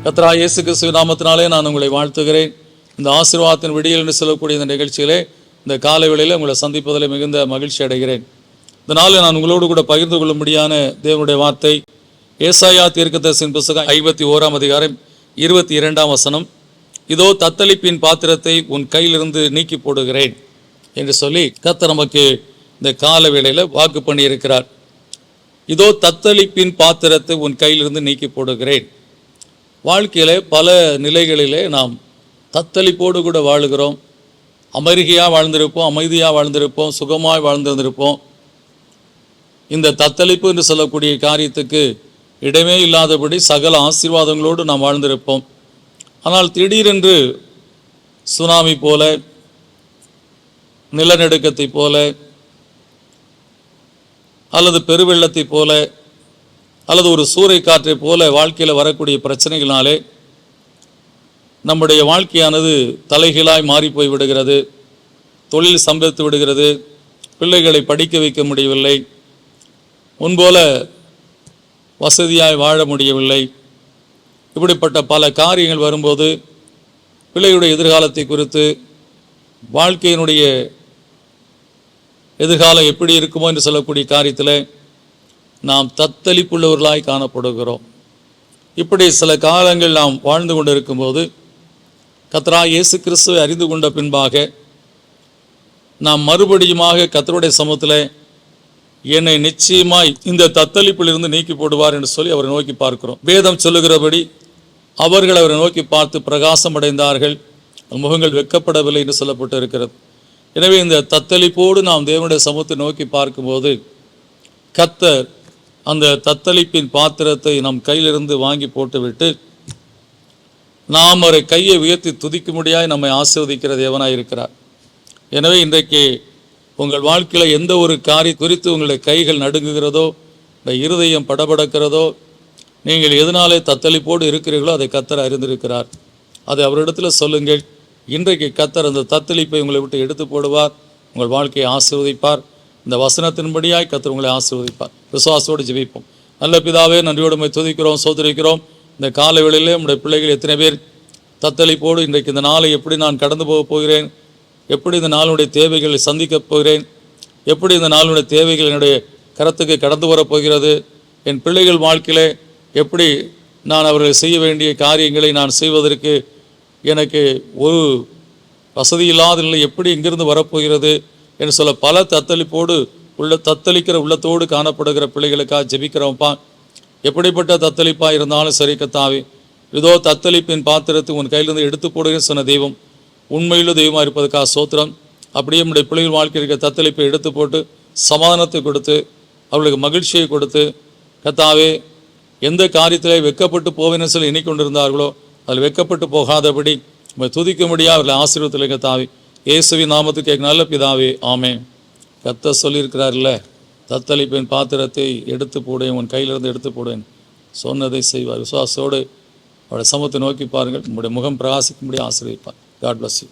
கர்த்தராகிய இயேசு கிறிஸ்துவின் நாமத்தினாலே நான் உங்களை வாழ்த்துகிறேன். இந்த ஆசீர்வாதத்தின் விடியல் என்று சொல்லக்கூடிய இந்த நிகழ்ச்சியிலே இந்த காலை வேளையில் உங்களை சந்திப்பதில் மிகுந்த மகிழ்ச்சி அடைகிறேன். இந்த நாளில் நான் உங்களோடு கூட பகிர்ந்து கொள்ளும்படியான தேவனுடைய வார்த்தை ஏசாயா தீர்க்கதரிசியின் புத்தகம் 51 அதிகாரம் 22 வசனம். இதோ தத்தளிப்பின் பாத்திரத்தை உன் கையிலிருந்து நீக்கி போடுகிறேன் என்று சொல்லி கர்த்தர் நமக்கு இந்த கால வேளையில் வாக்கு பண்ணியிருக்கிறார். இதோ தத்தளிப்பின் பாத்திரத்தை உன் கையிலிருந்து நீக்கி போடுகிறேன். வாழ்க்கையில் பல நிலைகளிலே நாம் தத்தளிப்போடு கூட வாழுகிறோம். அமெரிக்கையாக வாழ்ந்திருப்போம், அமைதியாக வாழ்ந்திருப்போம், சுகமாக வாழ்ந்திருந்திருப்போம். இந்த தத்தளிப்பு என்று சொல்லக்கூடிய காரியத்துக்கு இடமே இல்லாதபடி சகல ஆசீர்வாதங்களோடு நாம் வாழ்ந்திருப்போம். ஆனால் திடீரென்று சுனாமி போல, நிலநடுக்கத்தை போல அல்லது பெருவெள்ளத்தை போல அல்லது ஒரு சூறை காற்றை போல வாழ்க்கையில் வரக்கூடிய பிரச்சனைகளினாலே நம்முடைய வாழ்க்கையானது தலைகீழாய் மாறி போய் விடுகிறது. தொழில் சம்பளித்து விடுகிறது. பிள்ளைகளை படிக்க வைக்க முடியவில்லை. முன்போல வசதியாய் வாழ முடியவில்லை. இப்படிப்பட்ட பல காரியங்கள் வரும்போது பிள்ளைகளுடைய எதிர்காலத்தை குறித்து, வாழ்க்கையினுடைய எதிர்காலம் எப்படி இருக்குமோ என்று சொல்லக்கூடிய காரியத்தில் நாம் தத்தளிப்புள்ளவர்களாய் காணப்படுகிறோம். இப்படி சில காலங்கள் நாம் வாழ்ந்து கொண்டு இருக்கும்போது கர்த்தராகிய இயேசு கிறிஸ்துவை அறிந்து கொண்ட பின்பாக நாம் மறுபடியுமாக கர்த்தருடைய சமூகத்தில் என்னை நிச்சயமாய் இந்த தத்தளிப்பிலிருந்து நீக்கி போடுவார் என்று சொல்லி அவரை நோக்கி பார்க்கிறோம். வேதம் சொல்லுகிறபடி அவர்கள் அவரை நோக்கி பார்த்து பிரகாசம் அடைந்தார்கள், முகங்கள் வெட்கப்படவில்லை என்று சொல்லப்பட்டு இருக்கிறது. எனவே இந்த தத்தளிப்போடு நாம் தேவனுடைய சமூகத்தை நோக்கி பார்க்கும்போது கர்த்தர் அந்த தத்தளிப்பின் பாத்திரத்தை நம் கையிலிருந்து வாங்கி போட்டுவிட்டு நாம் அவரை கையை உயர்த்தி துதிக்கும்படியாய் நம்மை ஆசீர்வதிக்கிற தேவனாய் இருக்கிறார். எனவே இன்றைக்கு உங்கள் வாழ்க்கையில் எந்த ஒரு காரியம் குறித்து உங்களுடைய கைகள் நடுங்குகிறதோ, இந்த இருதயம் படபடக்கிறதோ, நீங்கள் எதனாலே தத்தளிப்போடு இருக்கிறீர்களோ அதை கர்த்தர் அறிந்திருக்கிறார். அதை அவரிடத்தில் சொல்லுங்கள். இன்றைக்கு கர்த்தர் அந்த தத்தளிப்பை உங்களை விட்டு எடுத்து போடுவார். உங்கள் வாழ்க்கையை ஆசீர்வதிப்பார். இந்த வசனத்தின்படியாய் கர்த்தர் உங்களை ஆசீர்வதிப்பார். விசுவாசத்தோடு ஜெபிப்போம். நல்ல பிதாவே, நன்றியோடு உம்மை துதிக்கிறோம், சோதரிக்கிறோம். இந்த கால வேளையிலே உம்முடைய பிள்ளைகள் எத்தனை பேர் தத்தளிப்போடு இன்றைக்கு இந்த நாளை எப்படி நான் கடந்து போக போகிறேன், எப்படி இந்த நாளுடைய தேவைகளை சந்திக்கப் போகிறேன், எப்படி இந்த நாளுடைய தேவைகள் என்னுடைய கரத்துக்கு கடந்து வரப்போகிறது, என் பிள்ளைகள் வாழ்க்கையிலே எப்படி நான் அவர்கள் செய்ய வேண்டிய காரியங்களை நான் செய்வதற்கு எனக்கு ஒரு வசதி இல்லாத நிலை எப்படி இங்கிருந்து வரப்போகிறது என்று சொல்ல பல தத்தளிப்போடு தத்தளிக்கிற உள்ளத்தோடு காணப்படுகிற பிள்ளைகளுக்காக ஜெபிக்கிறோம்ப்பா. எப்படிப்பட்ட தத்தளிப்பாக இருந்தாலும் சரி கர்த்தாவே, இதோ தத்தளிப்பின் பாத்திரத்தை உன் கையிலிருந்து எடுத்து போடுகிறேன்னு சொன்ன தெய்வம் உண்மையிலும் தெய்வமாக இருப்பதற்காக சோத்திரம். அப்படியே நம்முடைய பிள்ளைகள் வாழ்க்கை இருக்கிற தத்தளிப்பை எடுத்து போட்டு சமாதானத்தை கொடுத்து அவர்களுக்கு மகிழ்ச்சியை கொடுத்து கர்த்தாவே, எந்த காரியத்திலே வெட்கப்பட்டு போவேன்னு சொல்லி எண்ணிக்கொண்டிருந்தார்களோ அதில் வெட்கப்பட்டு போகாதபடி நம்ம துதிக்கும்படியாக அவர்களை ஆசீர்வதித்து கர்த்தாவே, இயேசுவின் நாமத்துக்கு கேட்க நல்ல பிதாவே, ஆமென். கர்த்தர் சொல்லியிருக்கிறார்ல, தத்தளிப்பின் பாத்திரத்தை எடுத்து போடுவேன், உன் கையிலிருந்து எடுத்து போடுவேன், சொன்னதை செய்வார். விசுவாசத்தோடு அவருடைய சமூகத்தை நோக்கி பாருங்கள். உங்களுடைய முகம் பிரகாசிக்கும்படி ஆசீர்வதிப்பார். God bless you.